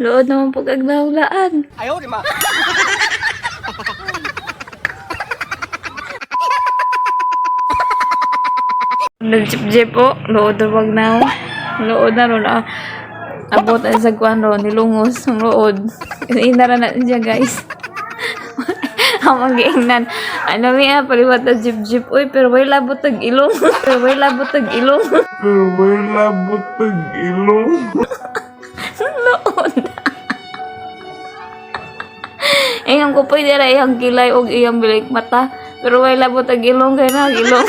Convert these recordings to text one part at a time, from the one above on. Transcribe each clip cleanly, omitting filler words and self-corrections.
Lood naman po kagnahulaan. Ayaw, di ma. Nag-jeep po. Lood na wag na. Lood na ron. Abot ay sa kuwan ron. Nilungos ang lood. Inara na siya guys. Ang mag-iingnan. Ano niya, paliwat na jeep. Uy, pero may labot tag ilong. Pero may labot tag ilong. Lood. Iyang ko pwede na iyang kilay o iyang bilik mata. Pero may labot tag ilong kaya na ilong.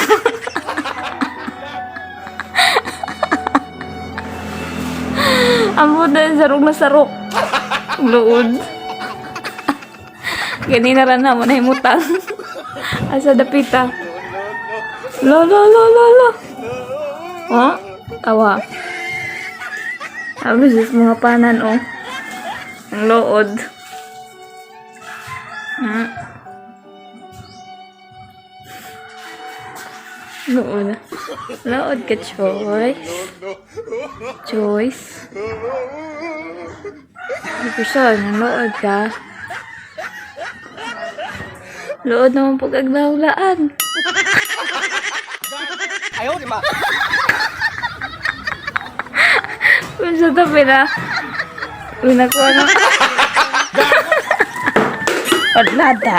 Ang buda sarong na sarok. Lood. Ganina rin na mo na himutang. Asa dapita. Lo. Oh, tawa. Abis is mga panan, oh. Ang lood. Lood. Lood ka, Choice. Person, ang lood ka. Lood naman po kagnahulaan. Ayaw, di ma. Kung sa tabi na. Una ko ano. Wala, da.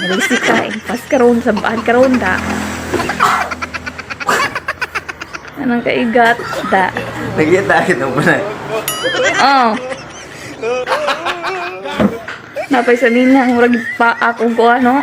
Malisi ka. Pas karoon sa baan karoon, da. Anong kaigat, da. Nakita kita mo na. Oh. Napay sa nilang murag pa akong ko ano.